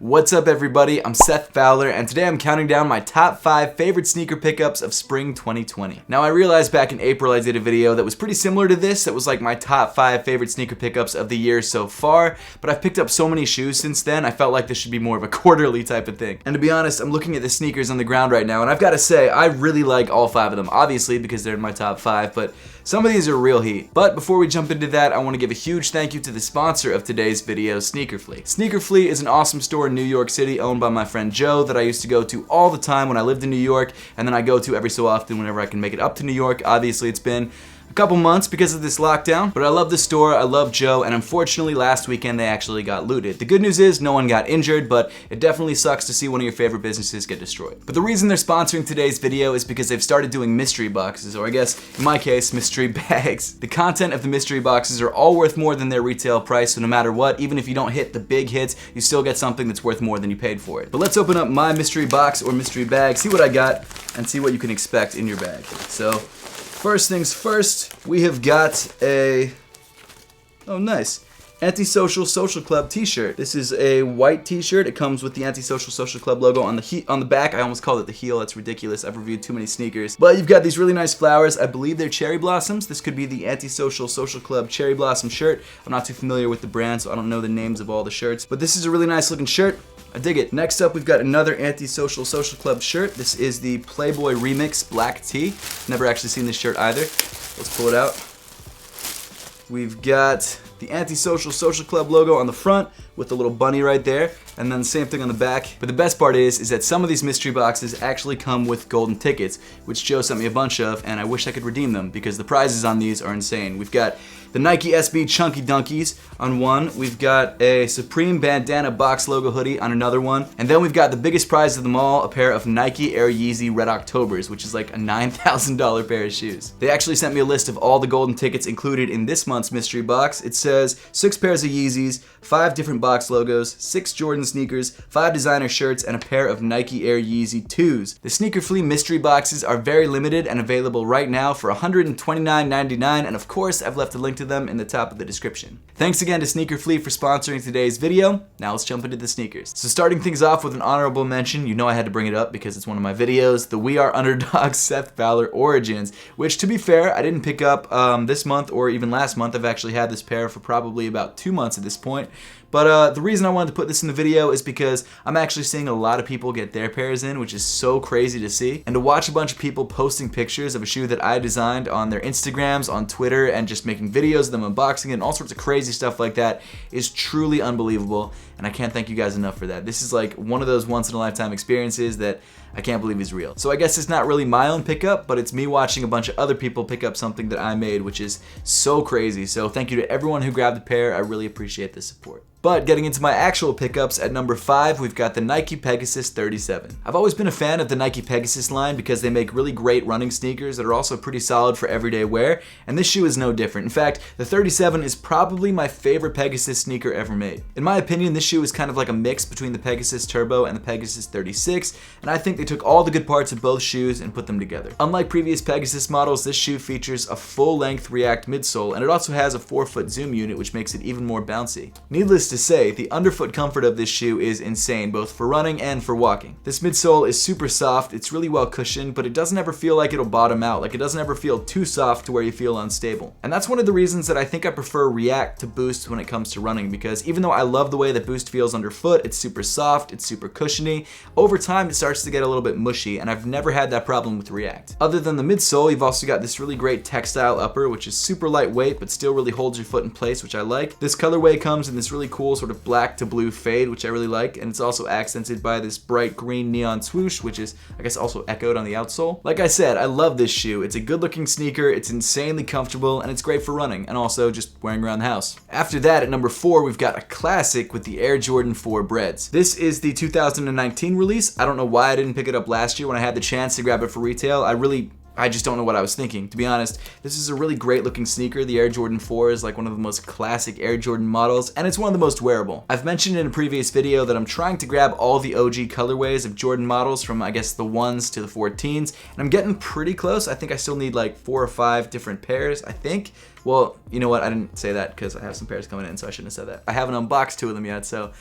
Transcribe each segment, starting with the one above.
What's up everybody, I'm Seth Fowler and today I'm counting down my top 5 favorite sneaker pickups of spring 2020. Now I realized back in April I did a video that was pretty similar to this. It was like my top 5 favorite sneaker pickups of the year so far, but I've picked up so many shoes since then I felt like this should be more of a quarterly type of thing. And to be honest, I'm looking at the sneakers on the ground right now and I've got to say I really like all 5 of them, obviously because they're in my top 5, but some of these are real heat. But before we jump into that, I want to give a huge thank you to the sponsor of today's video, Sneakerfleet. Sneakerfleet is an awesome store in New York City owned by my friend Joe that I used to go to all the time when I lived in New York, and then I go to every so often whenever I can make it up to New York. Obviously, it's been a couple months because of this lockdown, but I love the store, I love Joe, and unfortunately last weekend they actually got looted. The good news is no one got injured, but it definitely sucks to see one of your favorite businesses get destroyed. But the reason they're sponsoring today's video is because they've started doing mystery boxes, or I guess, in my case, mystery bags. The content of the mystery boxes are all worth more than their retail price, so no matter what, even if you don't hit the big hits, you still get something that's worth more than you paid for it. But let's open up my mystery box or mystery bag, see what I got, and see what you can expect in your bag. So, first things first, we have got a, oh nice, Antisocial Social Club t-shirt. This is a white t-shirt. It comes with the Antisocial Social Club logo on the back. I almost called it the heel. That's ridiculous. I've reviewed too many sneakers. But you've got these really nice flowers. I believe they're cherry blossoms. This could be the Antisocial Social Club cherry blossom shirt. I'm not too familiar with the brand, so I don't know the names of all the shirts. But this is a really nice looking shirt. I dig it. Next up, we've got another Antisocial Social Club shirt. This is the Playboy Remix black tee. Never actually seen this shirt either. Let's pull it out. We've got the Antisocial Social Club logo on the front with the little bunny right there, and then the same thing on the back. But the best part is that some of these mystery boxes actually come with golden tickets, which Joe sent me a bunch of, and I wish I could redeem them because the prizes on these are insane. We've got the Nike SB Chunky Dunkies on one, we've got a Supreme Bandana Box logo hoodie on another one, and then we've got the biggest prize of them all, a pair of Nike Air Yeezy Red Octobers, which is like a $9,000 pair of shoes. They actually sent me a list of all the golden tickets included in this month's mystery box. It says 6 pairs of Yeezys, 5 different box logos, 6 Jordan sneakers, 5 designer shirts, and a pair of Nike Air Yeezy 2s. The Sneakerfleet mystery boxes are very limited and available right now for $129.99, and of course I've left a link to them in the top of the description. Thanks again to Sneakerfleet for sponsoring today's video. Now let's jump into the sneakers. So starting things off with an honorable mention, you know I had to bring it up because it's one of my videos, the We Are Underdogs Seth Fowler Origins, which to be fair, I didn't pick up this month or even last month. I've actually had this pair for probably about 2 months at this point. But the reason I wanted to put this in the video is because I'm actually seeing a lot of people get their pairs in, which is so crazy to see. And to watch a bunch of people posting pictures of a shoe that I designed on their Instagrams, on Twitter, and just making videos of them unboxing it and all sorts of crazy stuff like that is truly unbelievable. And I can't thank you guys enough for that. This is like one of those once-in-a-lifetime experiences that I can't believe is real. So I guess it's not really my own pickup, but it's me watching a bunch of other people pick up something that I made, which is so crazy. So thank you to everyone who grabbed the pair. I really appreciate the support. But getting into my actual pickups, at number 5, we've got the Nike Pegasus 37. I've always been a fan of the Nike Pegasus line because they make really great running sneakers that are also pretty solid for everyday wear, and this shoe is no different. In fact, the 37 is probably my favorite Pegasus sneaker ever made. In my opinion, this shoe is kind of like a mix between the Pegasus Turbo and the Pegasus 36, and I think they took all the good parts of both shoes and put them together. Unlike previous Pegasus models, this shoe features a full-length React midsole, and it also has a 4-foot zoom unit, which makes it even more bouncy. Needless to say, the underfoot comfort of this shoe is insane, both for running and for walking. This midsole is super soft, it's really well cushioned, but it doesn't ever feel like it'll bottom out. Like, it doesn't ever feel too soft to where you feel unstable. And that's one of the reasons that I think I prefer React to Boost when it comes to running, because even though I love the way that Boost feels underfoot, it's super soft, it's super cushiony, over time it starts to get a little bit mushy, and I've never had that problem with React. Other than the midsole, you've also got this really great textile upper, which is super lightweight, but still really holds your foot in place, which I like. This colorway comes in this really cool sort of black to blue fade, which I really like, and it's also accented by this bright green neon swoosh, which is, I guess, also echoed on the outsole. Like I said, I love this shoe. It's a good looking sneaker, it's insanely comfortable, and it's great for running, and also just wearing around the house. After that, at number 4, we've got a classic with the Air Jordan 4 Breads. This is the 2019 release. I don't know why I didn't pick it up last year when I had the chance to grab it for retail. I just don't know what I was thinking. To be honest, this is a really great looking sneaker. The Air Jordan 4 is like one of the most classic Air Jordan models, and it's one of the most wearable. I've mentioned in a previous video that I'm trying to grab all the OG colorways of Jordan models from, I guess, the 1s to the 14s, and I'm getting pretty close. I think I still need like 4 or 5 different pairs, I think. Well, you know what? I didn't say that because I have some pairs coming in, so I shouldn't have said that. I haven't unboxed 2 of them yet, so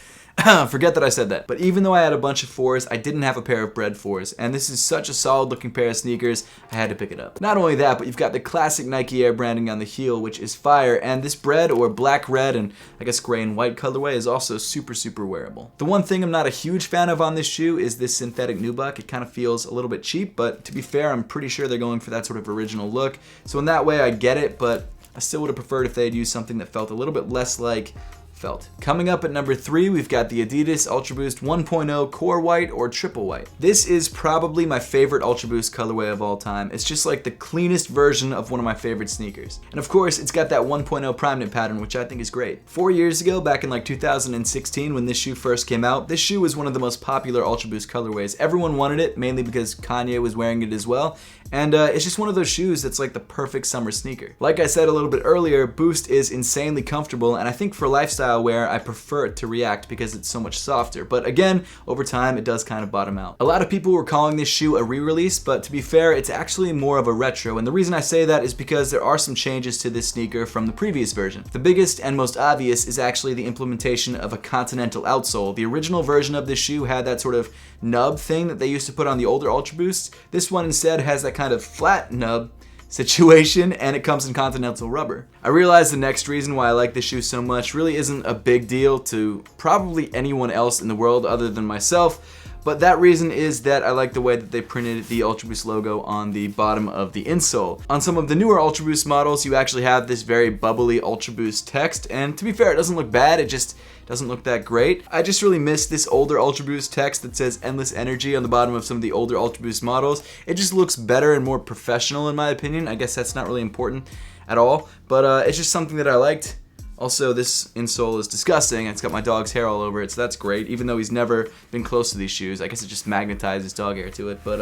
Forget that I said that. But even though I had a bunch of 4s, I didn't have a pair of bred 4s, and this is such a solid looking pair of sneakers, I had to pick it up. Not only that, but you've got the classic Nike Air branding on the heel, which is fire, and this bred, or black red, and I guess gray and white colorway, is also super wearable. The one thing I'm not a huge fan of on this shoe is this synthetic nubuck. It kind of feels a little bit cheap, but to be fair, I'm pretty sure they're going for that sort of original look. So in that way, I get it, but I still would have preferred if they had used something that felt a little bit less like felt. Coming up at number 3, we've got the Adidas Ultra Boost 1.0 Core White or Triple White. This is probably my favorite Ultra Boost colorway of all time. It's just like the cleanest version of one of my favorite sneakers. And of course, it's got that 1.0 prime knit pattern, which I think is great. 4 years ago, back in like 2016, when this shoe first came out, this shoe was one of the most popular Ultra Boost colorways. Everyone wanted it, mainly because Kanye was wearing it as well. And it's just one of those shoes that's like the perfect summer sneaker. Like I said a little bit earlier, Boost is insanely comfortable, and I think for lifestyle wear, I prefer it to React because it's so much softer. But again, over time, it does kind of bottom out. A lot of people were calling this shoe a re-release, but to be fair, it's actually more of a retro. And the reason I say that is because there are some changes to this sneaker from the previous version. The biggest and most obvious is actually the implementation of a continental outsole. The original version of this shoe had that sort of nub thing that they used to put on the older Ultra Boosts. This one instead has that kind of flat nub situation, and it comes in continental rubber. I realize the next reason why I like this shoe so much really isn't a big deal to probably anyone else in the world other than myself, but that reason is that I like the way that they printed the Ultra Boost logo on the bottom of the insole. On some of the newer Ultra Boost models, you actually have this very bubbly Ultra Boost text, and to be fair, it doesn't look bad, it just doesn't look that great. I just really miss this older Ultra Boost text that says endless energy on the bottom of some of the older Ultra Boost models. It just looks better and more professional in my opinion. I guess that's not really important at all, but it's just something that I liked. Also, this insole is disgusting. It's got my dog's hair all over it, so that's great. Even though he's never been close to these shoes, I guess it just magnetizes dog hair to it, but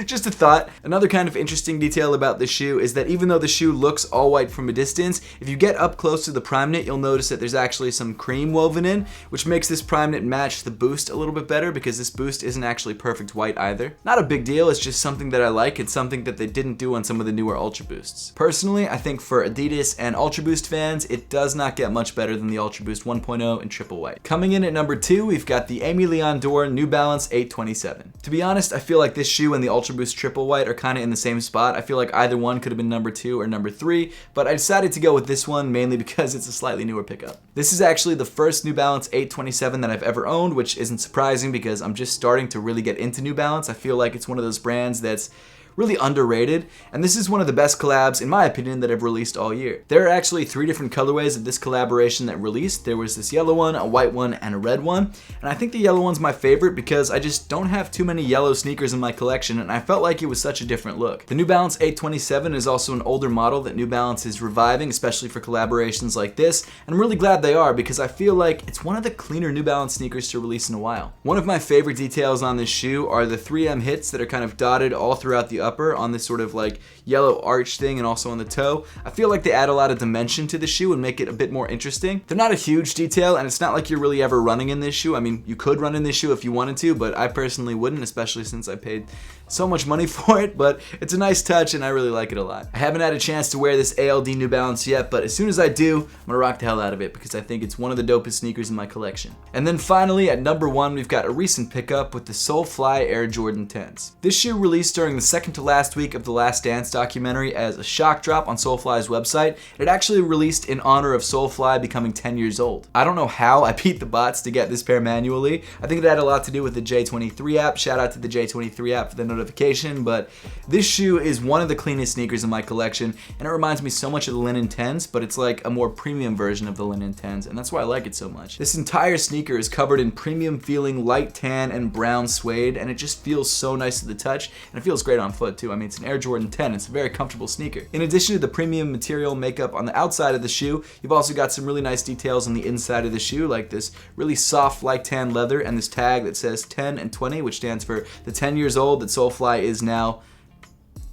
just a thought. Another kind of interesting detail about this shoe is that even though the shoe looks all white from a distance, if you get up close to the prime knit, you'll notice that there's actually some cream woven in, which makes this prime knit match the Boost a little bit better because this Boost isn't actually perfect white either. Not a big deal, it's just something that I like. It's something that they didn't do on some of the newer Ultra Boosts. Personally, I think for Adidas and Ultra Boost fans, it does not get much better than the Ultra Boost 1.0 in Triple White. Coming in at number 2, we've got the Aimé Leon Dore New Balance 827. To be honest, I feel like this shoe and the Ultra Boost Triple White are kind of in the same spot. I feel like either one could have been number 2 or number 3, but I decided to go with this one mainly because it's a slightly newer pickup. This is actually the first New Balance 827 that I've ever owned, which isn't surprising because I'm just starting to really get into New Balance. I feel like it's one of those brands that's really underrated, and this is one of the best collabs, in my opinion, that have released all year. There are actually 3 different colorways of this collaboration that released. There was this yellow one, a white one, and a red one, and I think the yellow one's my favorite because I just don't have too many yellow sneakers in my collection, and I felt like it was such a different look. The New Balance 827 is also an older model that New Balance is reviving, especially for collaborations like this, and I'm really glad they are because I feel like it's one of the cleaner New Balance sneakers to release in a while. One of my favorite details on this shoe are the 3M hits that are kind of dotted all throughout the upper on this sort of like yellow arch thing and also on the toe. I feel like they add a lot of dimension to the shoe and make it a bit more interesting. They're not a huge detail, and it's not like you're really ever running in this shoe. I mean, you could run in this shoe if you wanted to, but I personally wouldn't, especially since I paid so much money for it, but it's a nice touch and I really like it a lot. I haven't had a chance to wear this ALD New Balance yet, but as soon as I do, I'm gonna rock the hell out of it because I think it's one of the dopest sneakers in my collection. And then finally, at number 1, we've got a recent pickup with the Soulfly Air Jordan 10s. This shoe released during the second to last week of the Last Dance documentary as a shock drop on Soulfly's website. It actually released in honor of Soulfly becoming 10 years old. I don't know how I beat the bots to get this pair manually. I think it had a lot to do with the J23 app. Shout out to the J23 app for the notification, but this shoe is one of the cleanest sneakers in my collection, and it reminds me so much of the Linen 10s, but it's like a more premium version of the Linen 10s, and that's why I like it so much. This entire sneaker is covered in premium feeling light tan and brown suede, and it just feels so nice to the touch, and it feels great on foot too. I mean, it's an Air Jordan 10, it's a very comfortable sneaker. In addition to the premium material makeup on the outside of the shoe, you've also got some really nice details on the inside of the shoe, like this really soft light tan leather and this tag that says 10 and 20, which stands for the 10 years old that Soulfly is now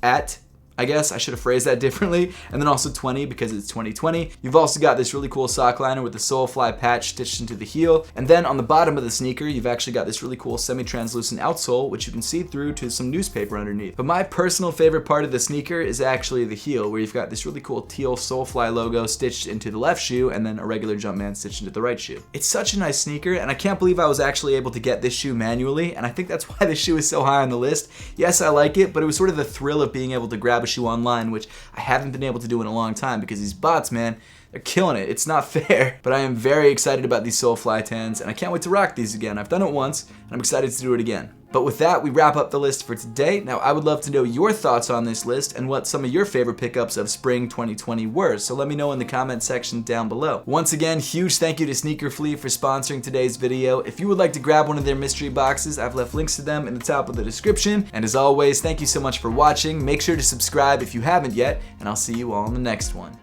at I guess I should have phrased that differently. And then also 20 because it's 2020. You've also got this really cool sock liner with the Soulfly patch stitched into the heel. And then on the bottom of the sneaker, you've actually got this really cool semi-translucent outsole, which you can see through to some newspaper underneath. But my personal favorite part of the sneaker is actually the heel, where you've got this really cool teal Soulfly logo stitched into the left shoe and then a regular Jumpman stitched into the right shoe. It's such a nice sneaker, and I can't believe I was actually able to get this shoe manually, and I think that's why this shoe is so high on the list. Yes, I like it, but it was sort of the thrill of being able to grab a shoe online, which I haven't been able to do in a long time because these bots, man, they're killing it. It's not fair. But I am very excited about these Soulfly Tens, and I can't wait to rock these again. I've done it once, and I'm excited to do it again. But with that, we wrap up the list for today. Now, I would love to know your thoughts on this list and what some of your favorite pickups of spring 2020 were, so let me know in the comment section down below. Once again, huge thank you to Sneaker Fleet for sponsoring today's video. If you would like to grab one of their mystery boxes, I've left links to them in the top of the description. And as always, thank you so much for watching. Make sure to subscribe if you haven't yet, and I'll see you all in the next one.